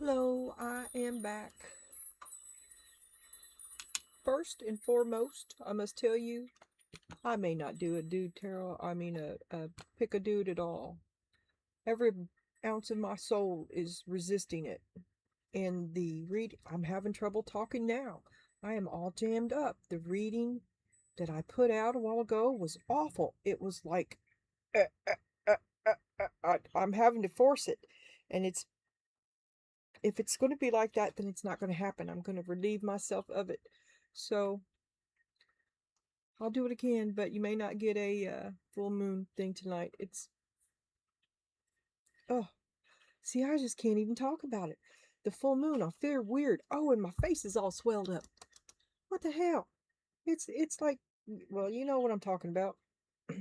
Hello, I am back. First and foremost, I must tell you, I may not do a dude tarot. I mean, pick a dude at all. Every ounce of my soul is resisting it. And I'm having trouble talking now. I am all jammed up. The reading that I put out a while ago was awful. It was like, uh, uh, I'm having to force it. And if it's going to be like that, then it's not going to happen. I'm going to relieve myself of it. So I'll do it again, but you may not get a full moon thing tonight. Oh, see, I just can't even talk about it. The full moon, I feel weird. Oh, and my face is all swelled up. What the hell? It's like, well, you know what I'm talking about. All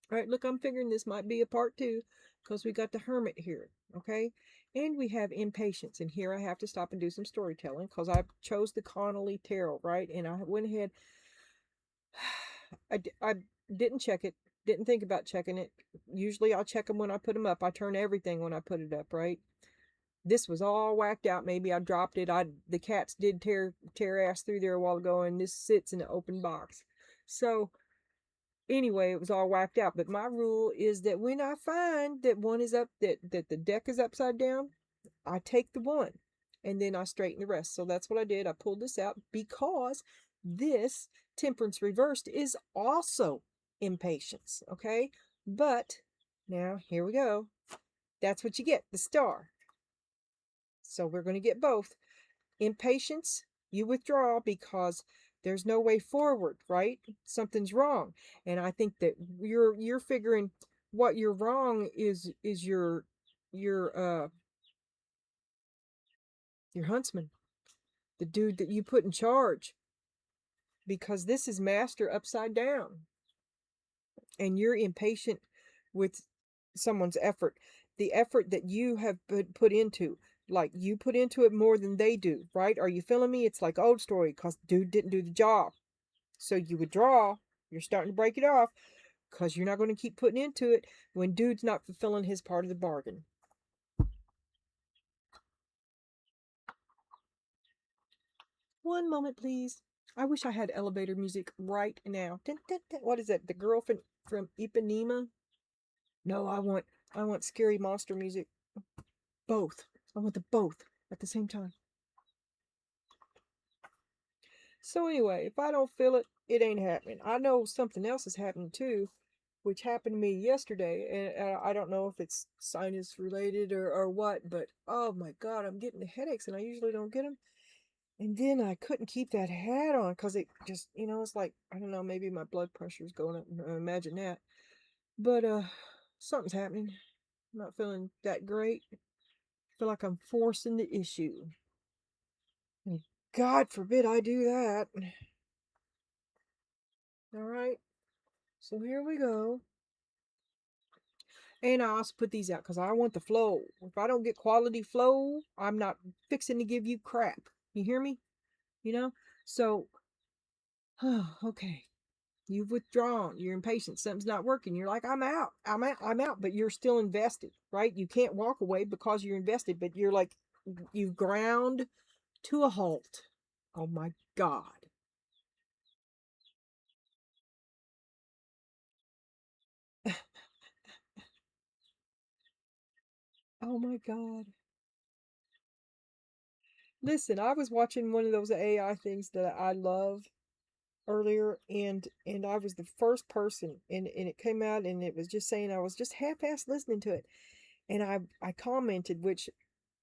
right, look, I'm figuring this might be a part two because we got the hermit here, okay? And we have impatience. And here I have to stop and do some storytelling because I chose the Connolly Tarot, right? And I went ahead. I didn't check it, didn't think about checking it. Usually I'll check them when I put them up. I turn everything when I put it up, right? This was all whacked out. Maybe I dropped it. The cats did tear ass through there a while ago, and this sits in an open box. So anyway, it was all whacked out. But my rule is that when I find that one is up, that the deck is upside down, I take the one and then I straighten the rest. So that's what I did. I pulled this out because this temperance reversed is also impatience. Okay. But now here we go. That's what you get, the star. So we're going to get both. Impatience, you withdraw because there's no way forward, right? Something's wrong. And I think that you're figuring what you're wrong is your your huntsman, the dude that you put in charge, because this is master upside down and you're impatient with someone's effort, the effort that you have put into, like you put into it more than they do, right? Are you feeling me? It's like old story because dude didn't do the job. So you withdraw, you're starting to break it off because you're not going to keep putting into it when dude's not fulfilling his part of the bargain. One moment, please. I wish I had elevator music right now. Dun, dun, dun. What is that? The girl from Ipanema? No, I want scary monster music. Both. I want the both at the same time. So anyway, if I don't feel it, it ain't happening. I know something else is happening too, which happened to me yesterday, and I don't know if it's sinus related or what, but oh my God, I'm getting the headaches, and I usually don't get them. And then I couldn't keep that hat on because it just, it's like, I don't know, maybe my blood pressure's going up. Imagine that. But something's happening. I'm not feeling that great. I feel like I'm forcing the issue. And God forbid I do that. All right. So here we go. And I also put these out because I want the flow. If I don't get quality flow, I'm not fixing to give you crap. You hear me? You know? So, okay. You've withdrawn. You're impatient. Something's not working. You're like, I'm out. I'm out. I'm out. But you're still invested, right? You can't walk away because you're invested, but you're like, you've ground to a halt. Oh my God. Oh my God. Listen, I was watching one of those AI things that I love earlier, and I was the first person, and it came out and it was just saying, I was just half-ass listening to it, and I commented, which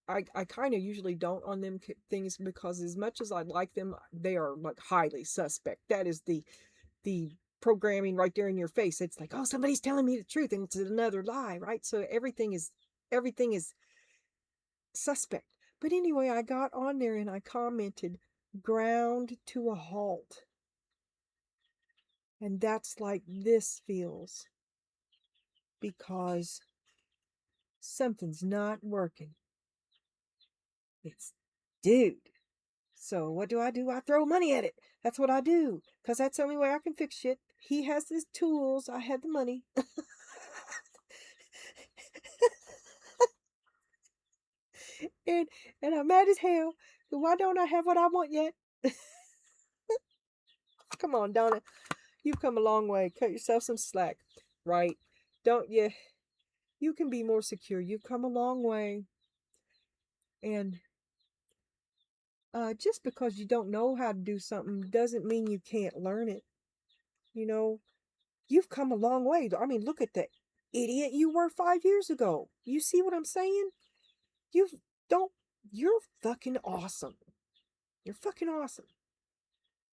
I kind of usually don't on them things because as much as I like them, they are like highly suspect. That is the programming right there in your face. It's like, oh, somebody's telling me the truth and it's another lie, right? So everything is suspect. But anyway, I got on there and I commented, ground to a halt. And that's like this feels because something's not working. It's dude. So what do? I throw money at it. That's what I do. Because that's the only way I can fix shit. He has his tools. I had the money. and I'm mad as hell. Why don't I have what I want yet? Come on, Donna. You've come a long way. Cut yourself some slack. Right. Don't you? You can be more secure. You've come a long way. And just because you don't know how to do something doesn't mean you can't learn it. You know, you've come a long way. I mean, look at the idiot you were 5 years ago. You see what I'm saying? You don't, you're fucking awesome. You're fucking awesome.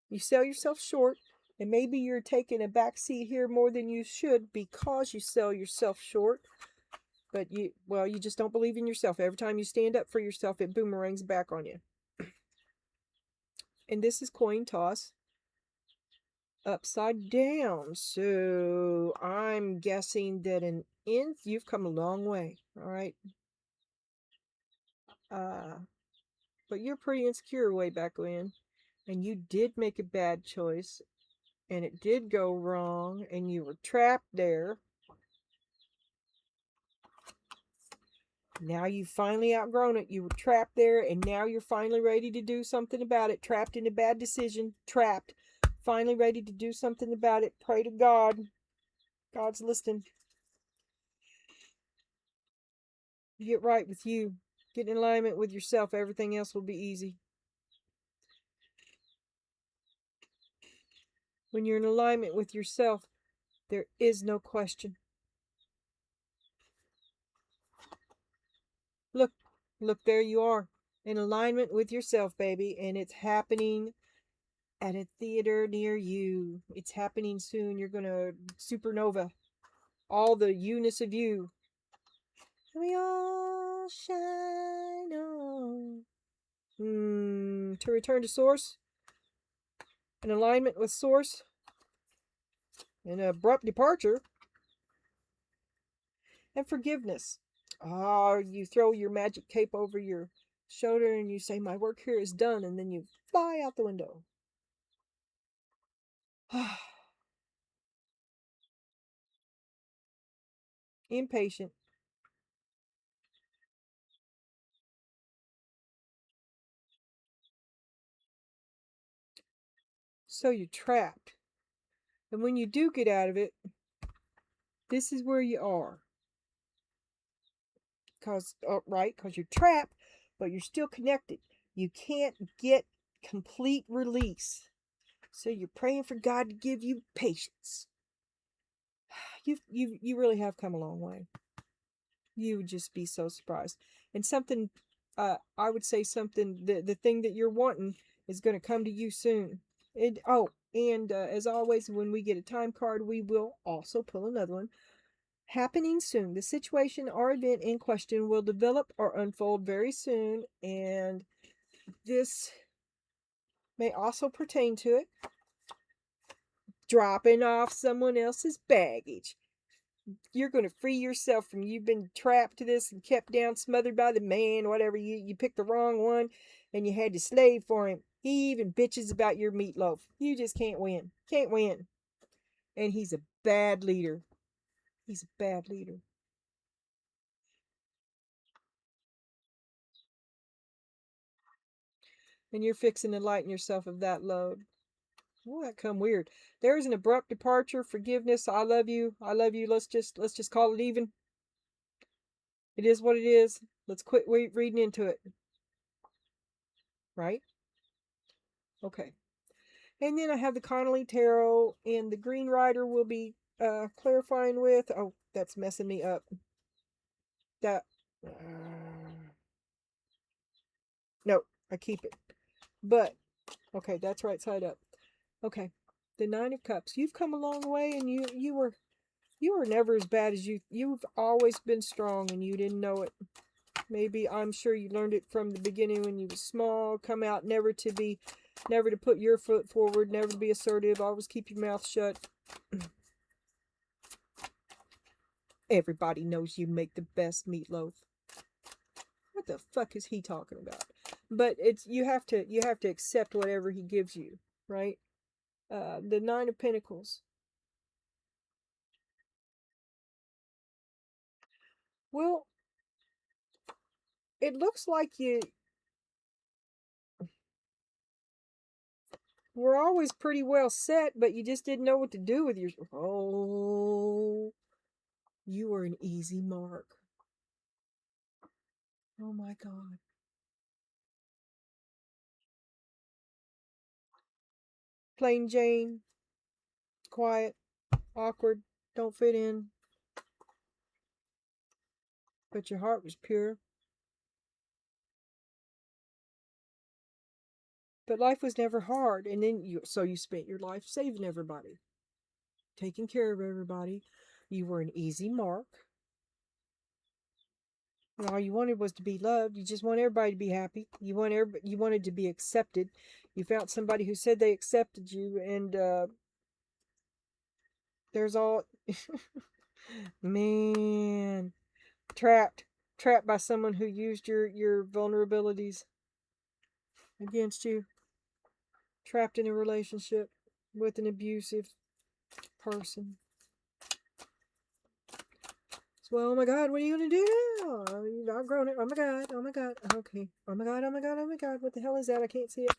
You sell yourself short, and maybe you're taking a back seat here more than you should because you sell yourself short. But you just don't believe in yourself. Every time you stand up for yourself, it boomerangs back on you. And this is coin toss upside down. So I'm guessing that you've come a long way. All right. But you're pretty insecure way back when. And you did make a bad choice. And it did go wrong. And you were trapped there. Now you've finally outgrown it. You were trapped there, and now you're finally ready to do something about it. Trapped in a bad decision. Trapped. Finally ready to do something about it. Pray to God. God's listening. Get right with you. Get in alignment with yourself. Everything else will be easy. When you're in alignment with yourself, there is no question. Look, there you are. In alignment with yourself, baby. And it's happening at a theater near you. It's happening soon. You're going to supernova. All the you-ness of you. We all shine on. To return to source. In alignment with source. An abrupt departure. And forgiveness. You throw your magic cape over your shoulder and you say, my work here is done. And then you fly out the window. Impatient. So you're trapped. And when you do get out of it, this is where you are. Because you're trapped, but you're still connected. You can't get complete release. So you're praying for God to give you patience. You really have come a long way. You would just be so surprised. And something, I would say something, the thing that you're wanting is going to come to you soon. And as always, when we get a time card, we will also pull another one. Happening soon. The situation or event in question will develop or unfold very soon, and this may also pertain to it. Dropping off someone else's baggage. You're going to free yourself from, you've been trapped to this and kept down, smothered by the man, whatever. You picked the wrong one and you had to slave for him. He even bitches about your meatloaf. You just can't win. Can't win. And he's a bad leader. He's a bad leader. And you're fixing to lighten yourself of that load. Oh, that come weird. There is an abrupt departure, forgiveness. I love you. I love you. Let's just call it even. It is what it is. Let's quit reading into it. Right? Okay. And then I have the Connolly Tarot, and the Green Rider will be clarifying with. Oh, that's messing me up. That. No, I keep it. But okay, that's right side up. Okay, the Nine of Cups. You've come a long way, and you were never as bad as you've always been strong, and you didn't know it. Maybe, I'm sure you learned it from the beginning when you were small. Come out never to put your foot forward, never to be assertive, always keep your mouth shut. Everybody knows you make the best meatloaf. What the fuck is he talking about? But you have to accept whatever he gives you, right? The Nine of Pentacles. Well, it looks like you were always pretty well set, but you just didn't know what to do with your. Oh, you were an easy mark. Oh my God. Plain Jane, quiet, awkward, don't fit in, but your heart was pure. But life was never hard, and then you spent your life saving everybody, taking care of everybody. You were an easy mark. And all you wanted was to be loved. You just want everybody to be happy. You wanted to be accepted. You found somebody who said they accepted you, and there's all man, trapped by someone who used your vulnerabilities against you. Trapped in a relationship with an abusive person. Well, oh my God, what are you gonna do now? You've outgrown it. Oh my God, oh my God. Okay. Oh my God, oh my God, oh my God. What the hell is that? I can't see it.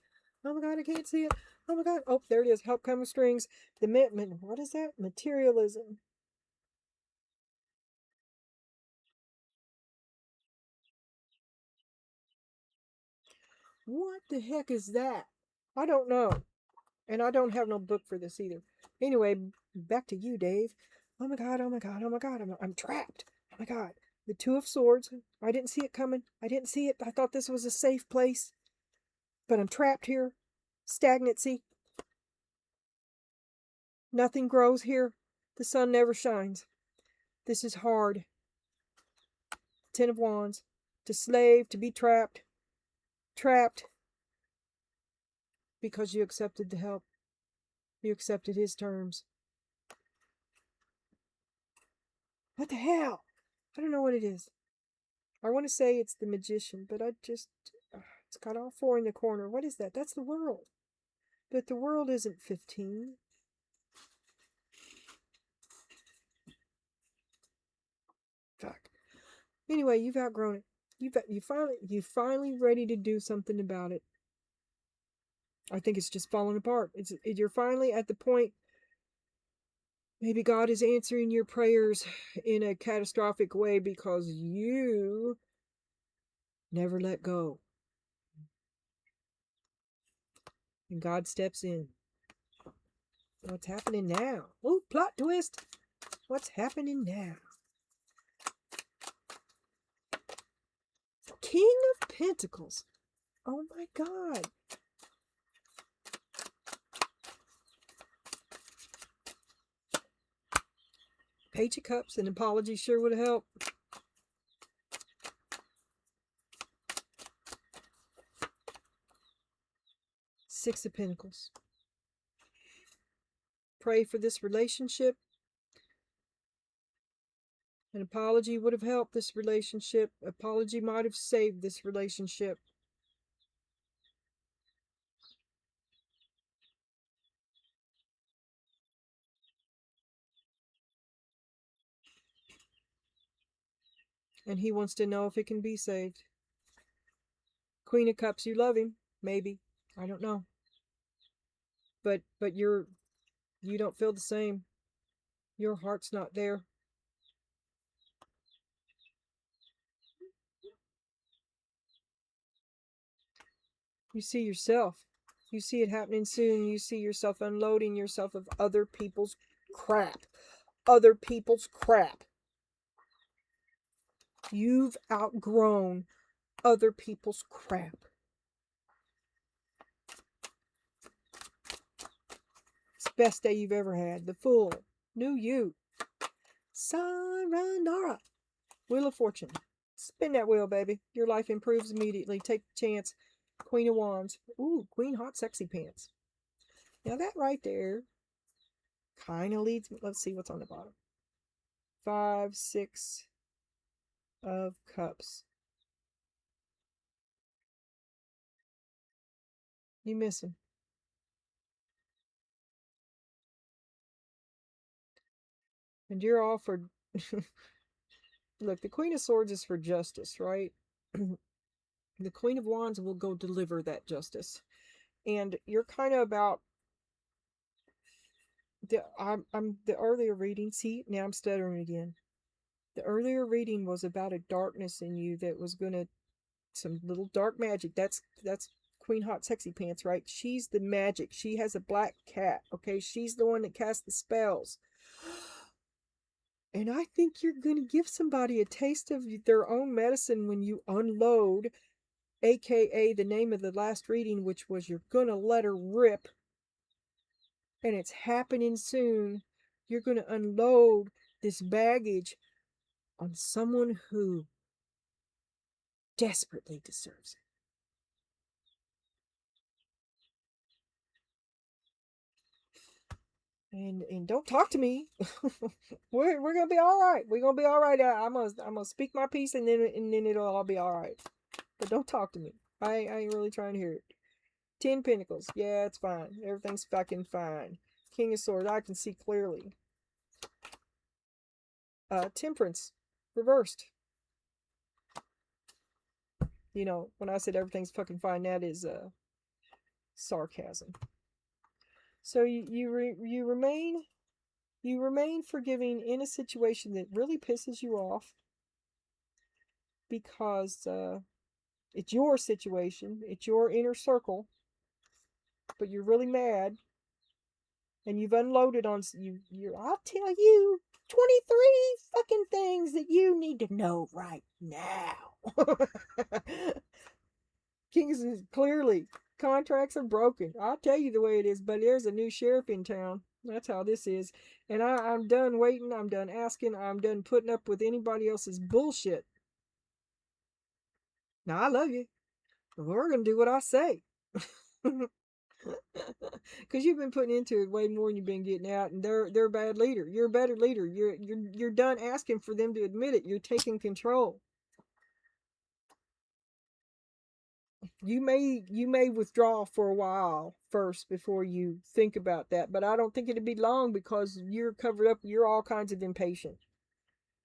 Oh my God, I can't see it. Oh my God. Oh, there it is. Help come with strings. What is that? Materialism. What the heck is that? I don't know. And I don't have no book for this either. Anyway, back to you, Dave. Oh my God, oh my God, oh my God. I'm trapped. Oh my God. The Two of Swords. I didn't see it coming. I didn't see it. I thought this was a safe place. But I'm trapped here. Stagnancy. Nothing grows here. The sun never shines. This is hard. Ten of Wands. To slave, to be trapped. Trapped. Because you accepted the help. You accepted his terms. What the hell? I don't know what it is. I want to say it's the Magician, but it's got all four in the corner. What is that? That's the World. But the World isn't 15. Fuck. Anyway, you've outgrown it. You finally ready to do something about it. I think it's just falling apart. You're finally at the point. Maybe God is answering your prayers in a catastrophic way because you never let go. And God steps in. What's happening now? Oh, plot twist. What's happening now? King of Pentacles. Oh my God. Page of Cups. An apology sure would have helped. Six of Pentacles. Pray for this relationship. An apology would have helped this relationship. Apology might have saved this relationship. And he wants to know if it can be saved. Queen of Cups, you love him. Maybe. I don't know. But you don't feel the same. Your heart's not there. You see yourself. You see it happening soon. You see yourself unloading yourself of other people's crap. Other people's crap. You've outgrown other people's crap. It's the best day you've ever had. The Fool. New you. Sayonara. Wheel of Fortune. Spin that wheel, baby. Your life improves immediately. Take the chance. Queen of Wands. Ooh, Queen Hot Sexy Pants. Now that right there kind of leads me. Let's see what's on the bottom. 5, 6 of Cups. You miss him. And you're all for... Look, the Queen of Swords is for justice, right? The Queen of Wands will go deliver that justice. And you're kind of about I'm the earlier reading. See, now I'm stuttering again. The earlier reading was about a darkness in you that was gonna some little dark magic. That's Queen Hot Sexy Pants, right? She's the magic. She has a black cat. Okay, she's the one that casts the spells. And I think you're gonna give somebody a taste of their own medicine when you unload, aka the name of the last reading, which was you're gonna let her rip, and it's happening soon. You're gonna unload this baggage on someone who desperately deserves it. And don't talk to me. we're gonna be all right. We're gonna be all right. I'm gonna speak my piece, and then it'll all be all right. But don't talk to me. I ain't really trying to hear it. 10 Pentacles. Yeah, it's fine. Everything's fucking fine. King of Swords. I can see clearly. Temperance. Reversed. You know, when I said everything's fucking fine, that is sarcasm. So you remain forgiving in a situation that really pisses you off, because it's your situation, it's your inner circle, but you're really mad, and you've unloaded on I'll tell you 23 fucking things that you need to know right now. Kings is clearly, contracts are broken. I'll tell you the way it is, but there's a new sheriff in town. That's how this is. And I'm done waiting. I'm done asking. I'm done putting up with anybody else's bullshit. Now, I love you, but we're going to do what I say. Because you've been putting into it way more than you've been getting out, and they're a bad leader. You're a better leader. You're done asking for them to admit it. You're taking control. You may withdraw for a while first before you think about that, but I don't think it'd be long, because you're covered up. You're all kinds of impatient,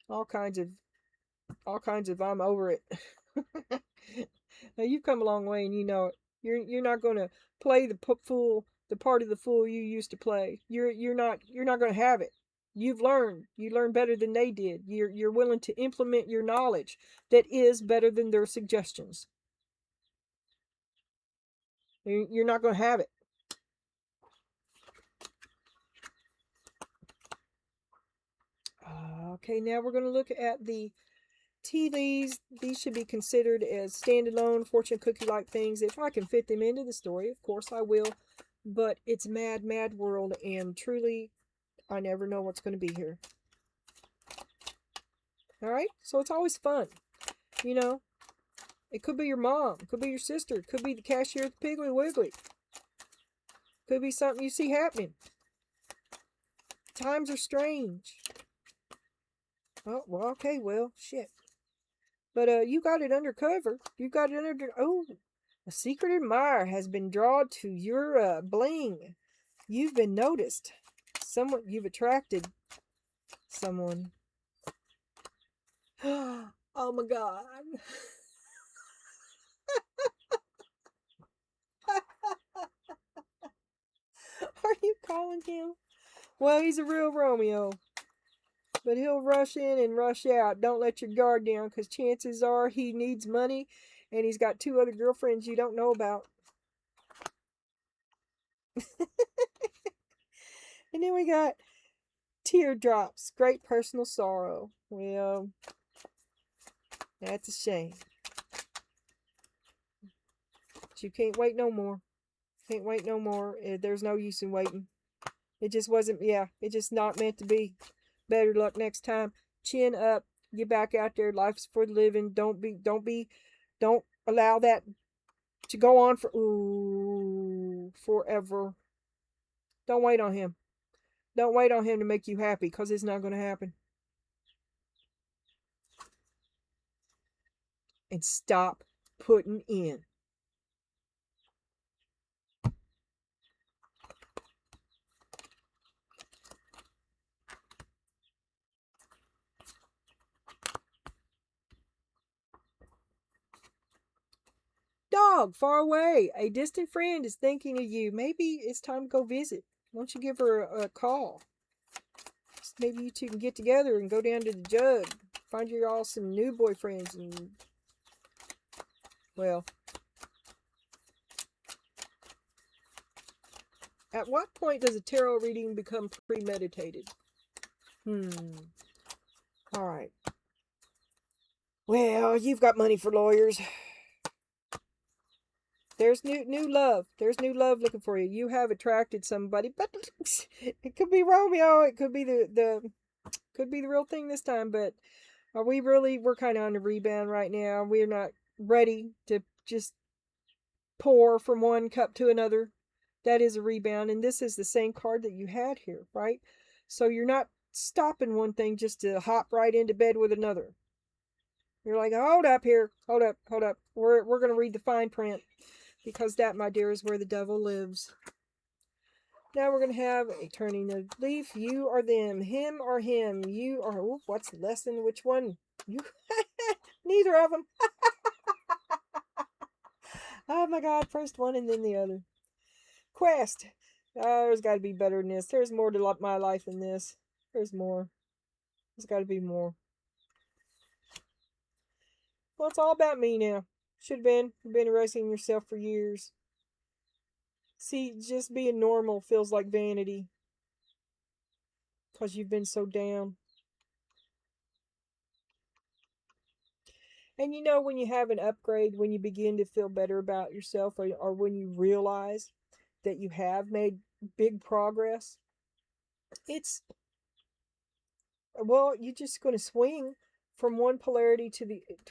all kinds of I'm over it. Now, you've come a long way, and you know it. You're not going to play the part of the fool you used to play. You're not going to have it. You learned better than they did. You're willing to implement your knowledge that is better than their suggestions. You're not going to have it. Okay, now we're going to look at the tea leaves. These should be considered as standalone fortune cookie-like things. If I can fit them into the story, of course I will. But it's mad, mad world, and truly, I never know what's going to be here. All right? So it's always fun. You know, it could be your mom. It could be your sister. It could be the cashier at the Piggly Wiggly. Could be something you see happening. Times are strange. Oh, well, okay, well, shit. But you got it undercover. You got it under... Oh, a secret admirer has been drawn to your bling. You've been noticed. You've attracted someone. Oh my God. Are you calling him? Well, he's a real Romeo. But he'll rush in and rush out. Don't let your guard down, because chances are he needs money, and he's got 2 other girlfriends you don't know about. And then we got teardrops. Great personal sorrow. Well, that's a shame. But you can't wait no more. Can't wait no more. There's no use in waiting. It just wasn't, it's just not meant to be. Better luck next time. Chin up. Get back out there. Life's for the living. Don't allow that to go on forever. Don't wait on him. Don't wait on him to make you happy, because it's not going to happen. And stop putting in. dog far away. A distant friend is thinking of you. Maybe it's time to go visit. Why don't you give her a call? Maybe you two can get together and go down to the jug. Find you all some new boyfriends and, well, at what point does a tarot reading become premeditated? All right. Well, you've got money for lawyers. There's new love. There's new love looking for you. You have attracted somebody, but it could be Romeo. It could be could be the real thing this time. But we're kind of on the rebound right now. We're not ready to just pour from one cup to another. That is a rebound, and this is the same card that you had here, right? So you're not stopping one thing just to hop right into bed with another. You're like, hold up here, hold up. We're gonna read the fine print. Because that, my dear, is where the devil lives. Now we're going to have a turning the leaf. You or them. Him or him. You or... Ooh, what's the lesson? Which one? You. Neither of them. Oh, my God. First one and then the other. Quest. There's got to be better than this. There's more to my life than this. There's more. There's got to be more. Well, it's all about me now. Should have been. You've been erasing yourself for years. See, just being normal feels like vanity. Because you've been so down. And you know, when you have an upgrade, when you begin to feel better about yourself, or when you realize that you have made big progress, you're just going to swing from one polarity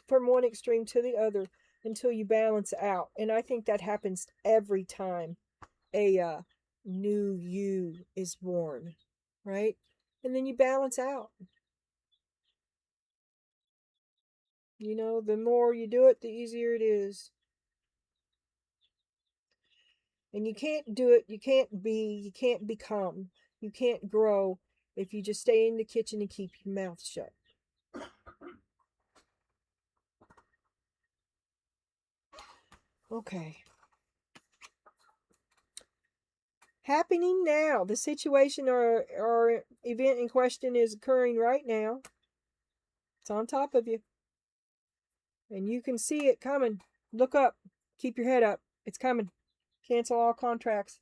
from one extreme to the other until you balance out. And I think that happens every time a new you is born, right? And then you balance out. You know, the more you do it, the easier it is. And you can't do it, you can't be, you can't become, you can't grow if you just stay in the kitchen and keep your mouth shut. Okay. Happening now. The situation or event in question is occurring right now. It's on top of you. And you can see it coming. Look up. Keep your head up. It's coming. Cancel all contracts.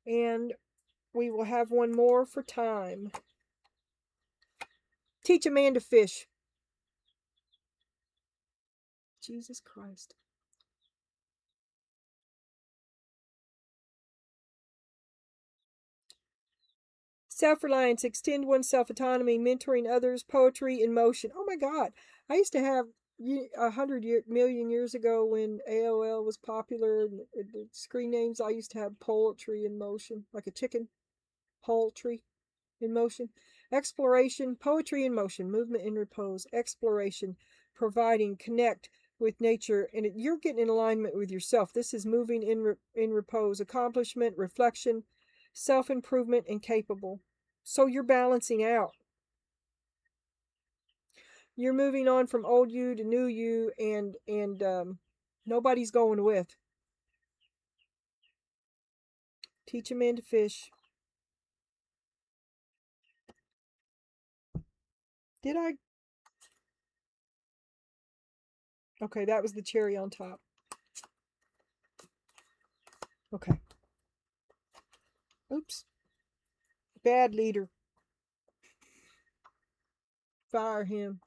And we will have one more for time. Teach a man to fish. Jesus Christ. Self-reliance, extend oneself, autonomy, mentoring others, poetry in motion. Oh my God. I used to have 100 million years ago when AOL was popular, the screen names, I used to have poetry in motion, like a chicken. Poultry in motion. Exploration, poetry in motion, movement in repose. Exploration, providing, connect with nature, and you're getting in alignment with yourself. This is moving in repose. Accomplishment, reflection, self-improvement, and capable. So you're balancing out. You're moving on from old you to new you, and nobody's going with. Teach a man to fish. Did I? Okay, that was the cherry on top. Okay. Oops. Bad leader. Fire him.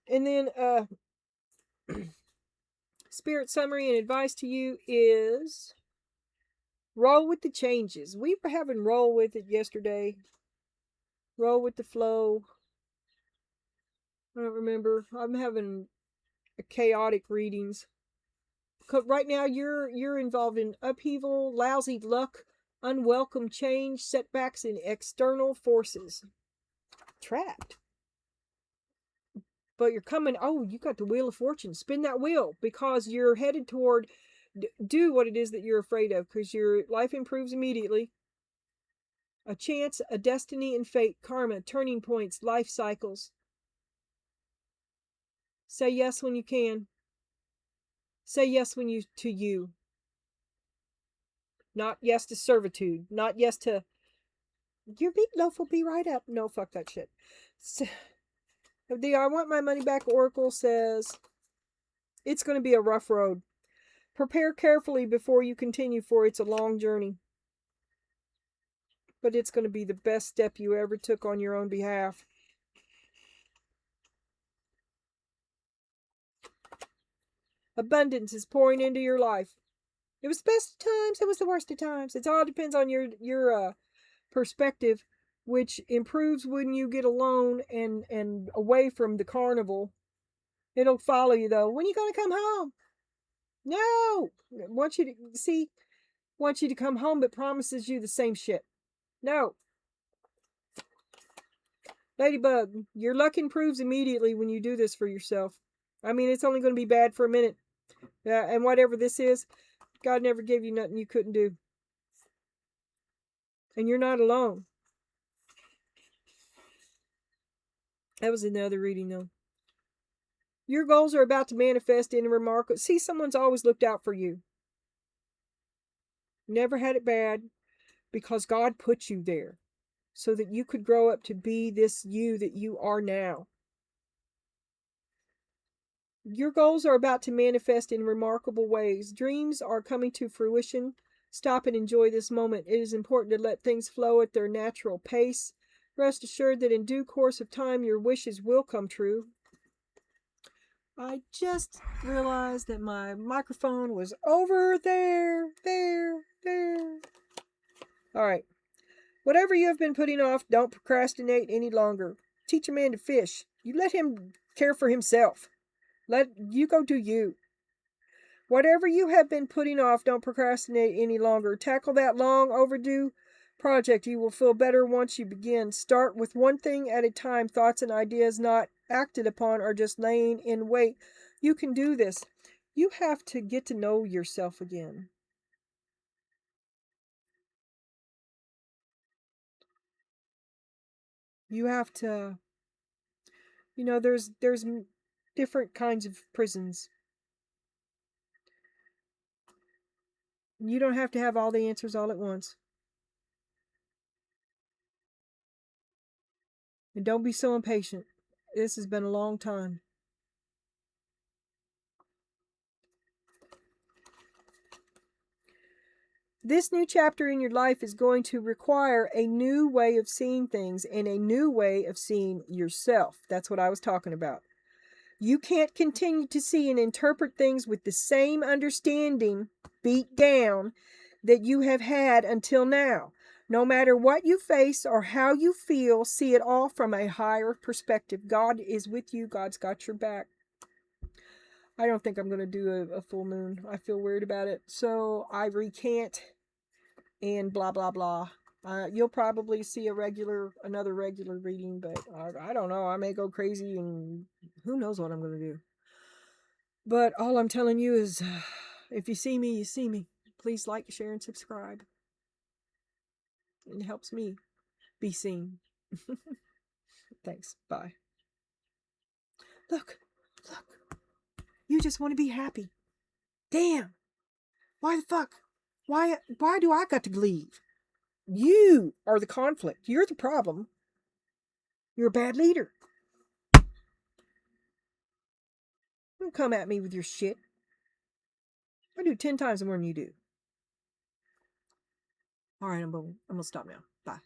And then spirit summary and advice to you is roll with the changes. We were having roll with it yesterday. Roll with the flow. I don't remember. I'm having chaotic readings. Right now you're involved in upheaval, lousy luck, unwelcome change, setbacks, and external forces. Trapped. But you're coming, you got the wheel of fortune. Spin that wheel because you're headed toward, do what it is that you're afraid of, because your life improves immediately. A chance, a destiny, and fate, karma, turning points, life cycles. Say yes when you can. Say yes when you to you. Not yes to servitude. Not yes to your meatloaf will be right up. No, fuck that shit. So, the I want my money back oracle says it's going to be a rough road. Prepare carefully before you continue, for it's a long journey. But it's going to be the best step you ever took on your own behalf. Abundance is pouring into your life. It was the best of times, it was the worst of times. It all depends on your perspective, which improves when you get alone and away from the carnival. It'll follow you though. When are you gonna come home? No! Want you to see, wants you to come home but promises you the same shit. No. Ladybug, your luck improves immediately when you do this for yourself. I mean, it's only going to be bad for a minute. And whatever this is, God never gave you nothing you couldn't do. And you're not alone. That was another reading, though. Your goals are about to manifest in a remarkable... See, someone's always looked out for you. Never had it bad because God put you there so that you could grow up to be this you that you are now. Your goals are about to manifest in remarkable ways. Dreams are coming to fruition. Stop and enjoy this moment. It is important to let things flow at their natural pace. Rest assured that in due course of time, your wishes will come true. I just realized that my microphone was over there. All right. Whatever you have been putting off, don't procrastinate any longer. Teach a man to fish. You let him care for himself. Let you go do you. Whatever you have been putting off, don't procrastinate any longer. Tackle that long overdue project. You will feel better once you begin. Start with one thing at a time. Thoughts and ideas not acted upon are just laying in wait. You can do this. You have to get to know yourself again. You have to, there's different kinds of prisons. You don't have to have all the answers all at once. And don't be so impatient. This has been a long time. This new chapter in your life is going to require a new way of seeing things and a new way of seeing yourself. That's what I was talking about. You can't continue to see and interpret things with the same understanding beat down that you have had until now. No matter what you face or how you feel, see it all from a higher perspective. God is with you. God's got your back. I don't think I'm going to do a full moon. I feel weird about it. So I recant and blah, blah, blah. You'll probably see another regular reading, but I don't know. I may go crazy and who knows what I'm going to do. But all I'm telling you is, if you see me, you see me. Please like, share, and subscribe. It helps me be seen. Thanks. Bye. Look. You just want to be happy. Damn. Why the fuck? Why do I got to leave? You are the conflict. You're the problem. You're a bad leader. Don't come at me with your shit. I do 10 times more than you do. All right, I'm gonna stop now. Bye.